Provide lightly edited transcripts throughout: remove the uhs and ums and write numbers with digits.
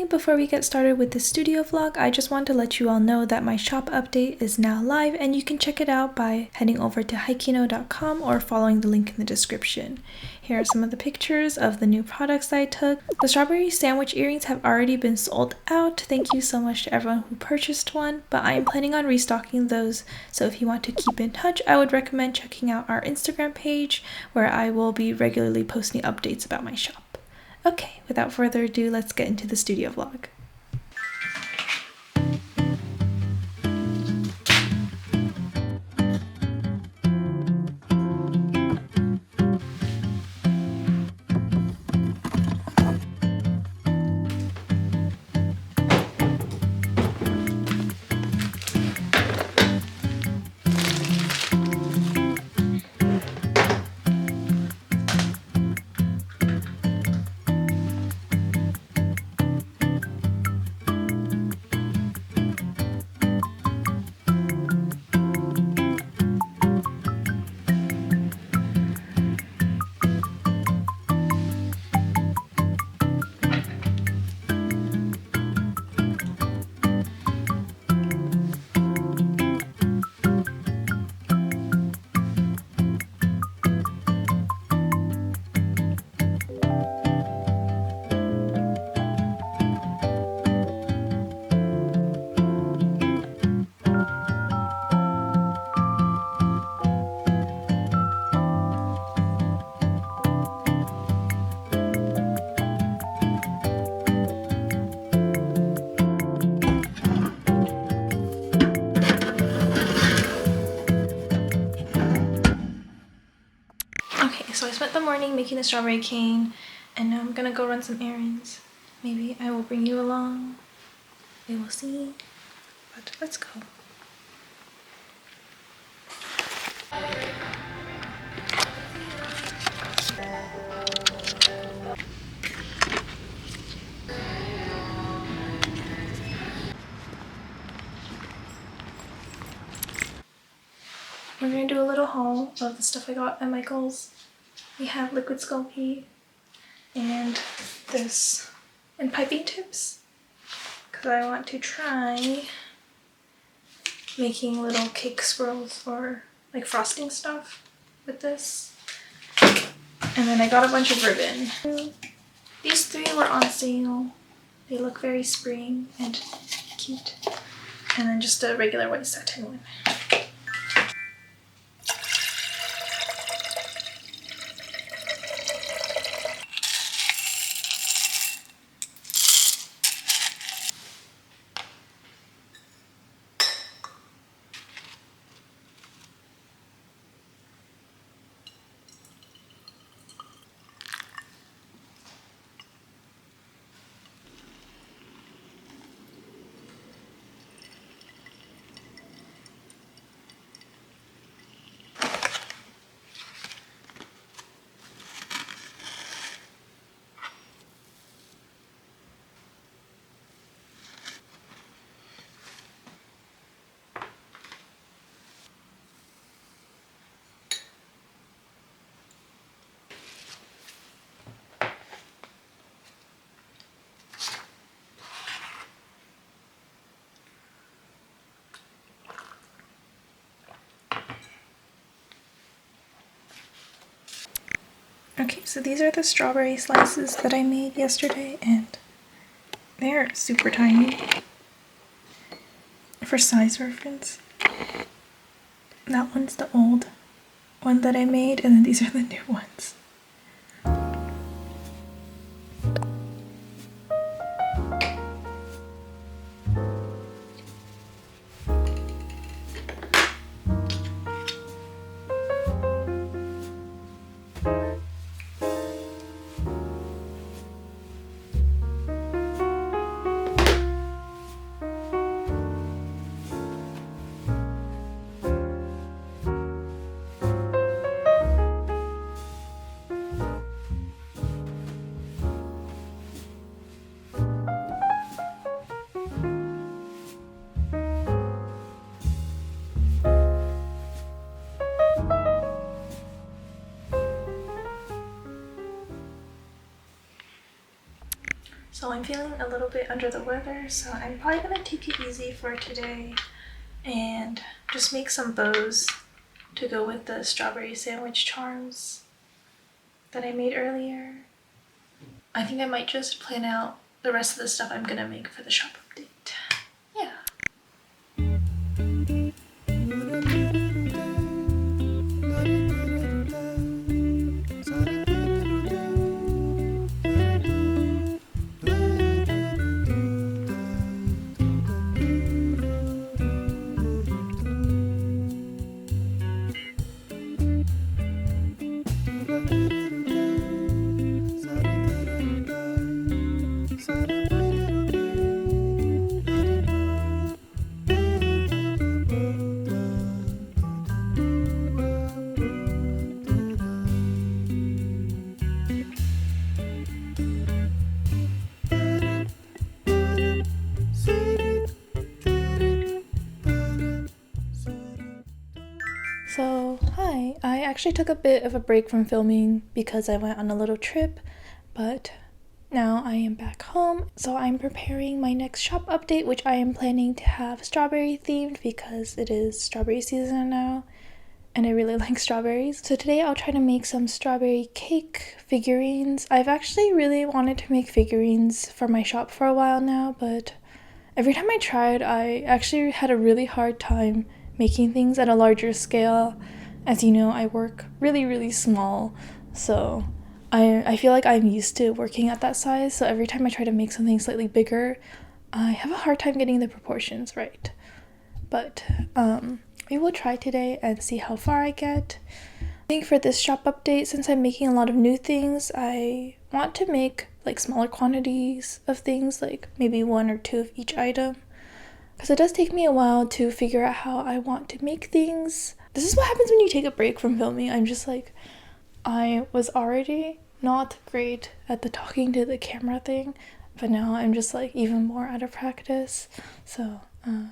before we get started with the studio vlog, I just want to let you all know that my shop update is now live and you can check it out by heading over to haikino.com or following the link in the description. Here are some of the pictures of the new products that I took. The strawberry sandwich earrings have already been sold out. Thank you so much to everyone who purchased one, but I am planning on restocking those, so if you want to keep in touch, I would recommend checking out our Instagram page where I will be regularly posting updates about my shop. Okay, without further ado, let's get into the studio vlog. Okay, so I spent the morning making the strawberry cane, and now I'm gonna go run some errands. Maybe I will bring you along. We will see. But let's go. We're gonna do a little haul of the stuff I got at Michael's. We have liquid Sculpey and this and piping tips because I want to try making little cake swirls or like frosting stuff with this. And then I got a bunch of ribbon. These three were on sale. They look very spring and cute. And then just a regular white satin one. Okay, so these are the strawberry slices that I made yesterday, and they're super tiny for size reference. That one's the old one that I made, and then these are the new ones. So I'm feeling a little bit under the weather, so I'm probably gonna take it easy for today and just make some bows to go with the strawberry sandwich charms that I made earlier. I think I might just plan out the rest of the stuff I'm gonna make for the shop update. Yeah. So, hi, I actually took a bit of a break from filming because I went on a little trip, but now I am back home. So I'm preparing my next shop update, which I am planning to have strawberry themed because it is strawberry season now and I really like strawberries. So today I'll try to make some strawberry cake figurines. I've actually really wanted to make figurines for my shop for a while now, but every time I tried, I actually had a really hard time making things at a larger scale. As you know, I work really small, so I feel like I'm used to working at that size, so every time I try to make something slightly bigger, I have a hard time getting the proportions right. But we will try today and see how far I get. I think for this shop update, since I'm making a lot of new things, I want to make like smaller quantities of things, like maybe 1 or 2 of each item, because it does take me a while to figure out how I want to make things. This is what happens when you take a break from filming. I'm just like, I was already not great at the talking to the camera thing, but now I'm just like even more out of practice. So yeah.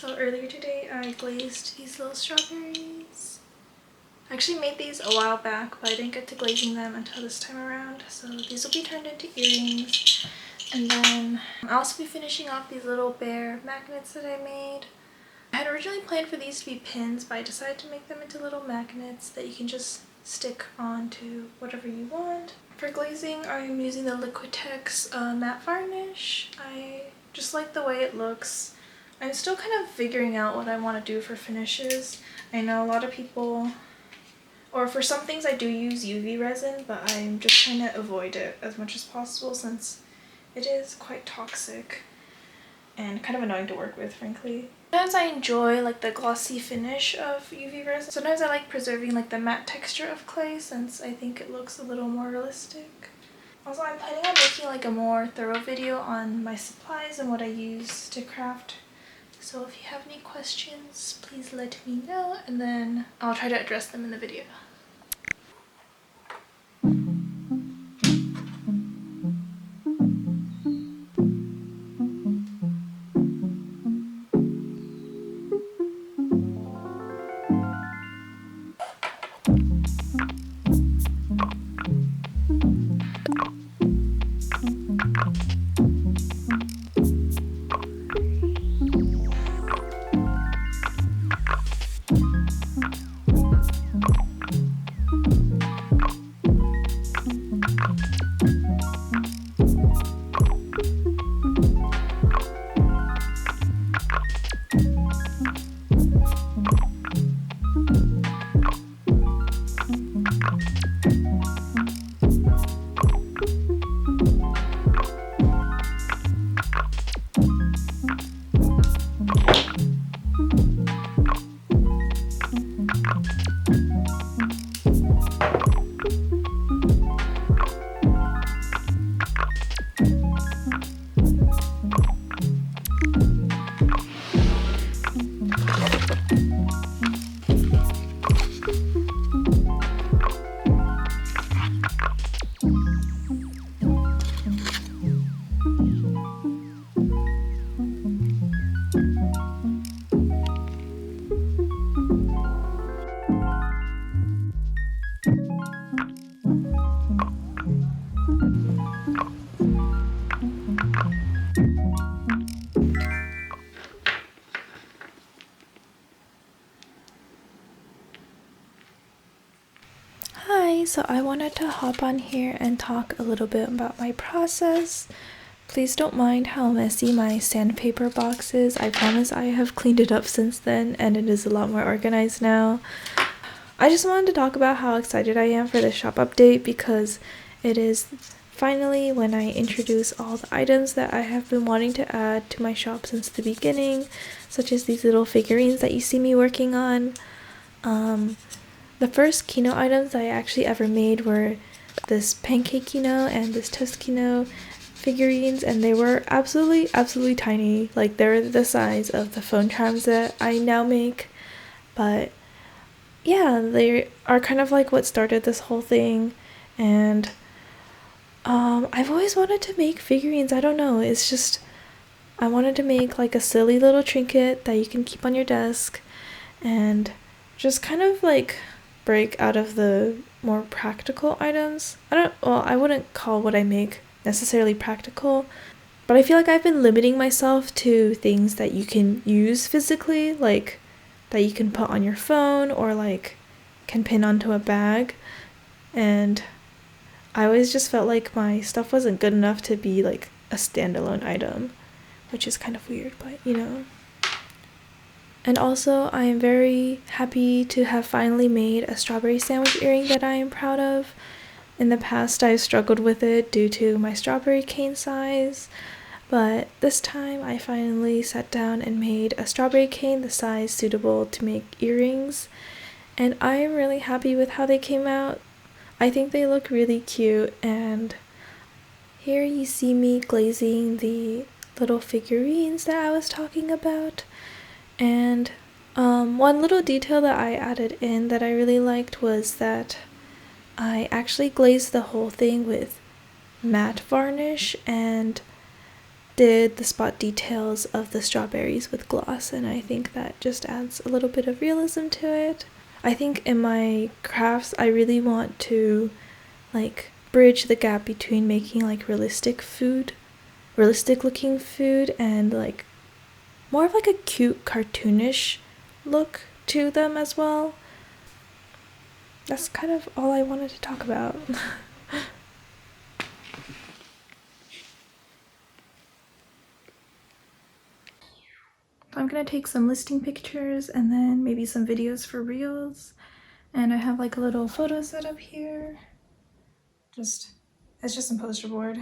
So earlier today I glazed these little strawberries. I actually made these a while back, but I didn't get to glazing them until this time around. So these will be turned into earrings. And then I'll also be finishing off these little bear magnets that I made. I had originally planned for these to be pins, but I decided to make them into little magnets that you can just stick onto whatever you want. For glazing, I'm using the Liquitex matte varnish. I just like the way it looks. I'm still kind of figuring out what I want to do for finishes. I know a lot of people, or for some things I do use UV resin, but I'm just trying to avoid it as much as possible since it is quite toxic and kind of annoying to work with, frankly. Sometimes I enjoy like the glossy finish of UV resin. Sometimes I like preserving like the matte texture of clay since I think it looks a little more realistic. Also, I'm planning on making like a more thorough video on my supplies and what I use to craft. So if you have any questions, please let me know and then I'll try to address them in the video. Hi, so I wanted to hop on here and talk a little bit about my process. Please don't mind how messy my sandpaper box is. I promise I have cleaned it up since then and it is a lot more organized now. I just wanted to talk about how excited I am for the shop update because it is finally when I introduce all the items that I have been wanting to add to my shop since the beginning, such as these little figurines that you see me working on. The first Kino items I actually ever made were this pancake Kino and this toast Kino figurines, and they were absolutely tiny. Like, they're the size of the phone charms that I now make. But yeah, they are kind of like what started this whole thing. And I've always wanted to make figurines. I don't know, it's just I wanted to make like a silly little trinket that you can keep on your desk and just kind of like break out of the more practical items. I wouldn't call what I make necessarily practical, but I feel like I've been limiting myself to things that you can use physically, like that you can put on your phone or like can pin onto a bag. And I always just felt like my stuff wasn't good enough to be like a standalone item, which is kind of weird, but you know. And also, I am very happy to have finally made a strawberry sandwich earring that I am proud of. In the past, I've struggled with it due to my strawberry cane size, but this time I finally sat down and made a strawberry cane the size suitable to make earrings, and I am really happy with how they came out. I think they look really cute, and here you see me glazing the little figurines that I was talking about. And one little detail that I added in that I really liked was that I actually glazed the whole thing with matte varnish and did the spot details of the strawberries with gloss, and I think that just adds a little bit of realism to it. I think in my crafts I really want to like bridge the gap between making like realistic looking food and like more of like a cute cartoonish look to them as well. That's kind of all I wanted to talk about. I'm gonna take some listing pictures and then maybe some videos for reels. And I have like a little photo set up here. It's just some poster board.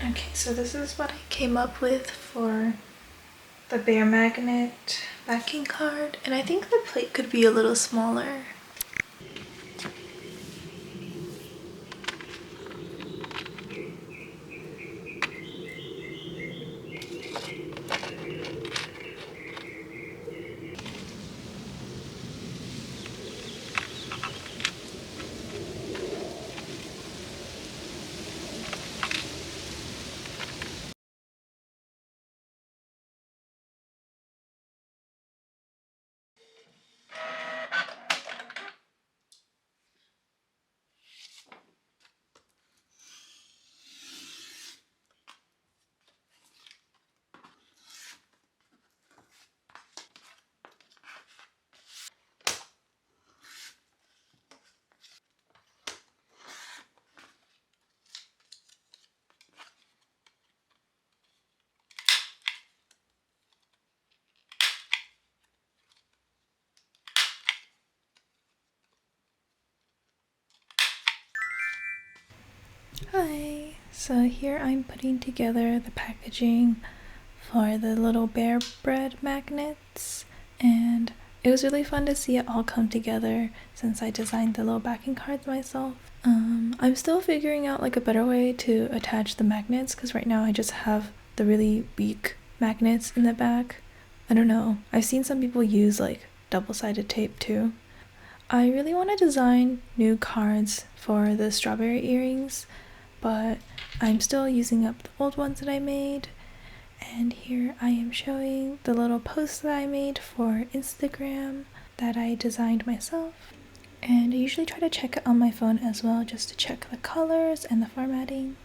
Okay, so this is what I came up with for the bear magnet backing card, and I think the plate could be a little smaller. Hi! So here I'm putting together the packaging for the little bear bread magnets, and it was really fun to see it all come together since I designed the little backing cards myself. I'm still figuring out like a better way to attach the magnets because right now I just have the really weak magnets in the back. I don't know, I've seen some people use like double-sided tape too. I really want to design new cards for the strawberry earrings, but I'm still using up the old ones that I made. And here I am showing the little post that I made for Instagram that I designed myself. And I usually try to check it on my phone as well, just to check the colors and the formatting.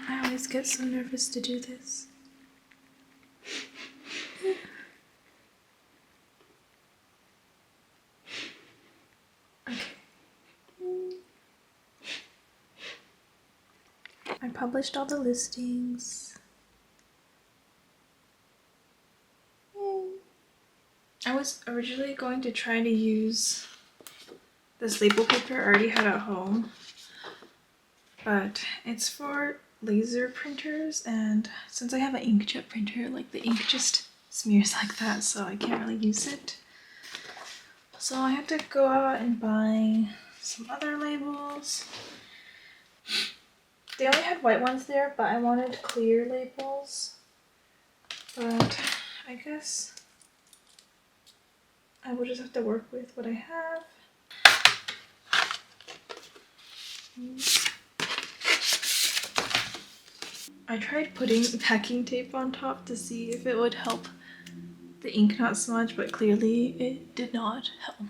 I always get so nervous to do this. Okay. I published all the listings. I was originally going to try to use this label paper I already had at home, but it's for laser printers, and since I have an inkjet printer, like the ink just smears like that, so I can't really use it. So I had to go out and buy some other labels. They only had white ones there, but I wanted clear labels. But I guess I will just have to work with what I have. I tried putting packing tape on top to see if it would help the ink not smudge, but clearly it did not help.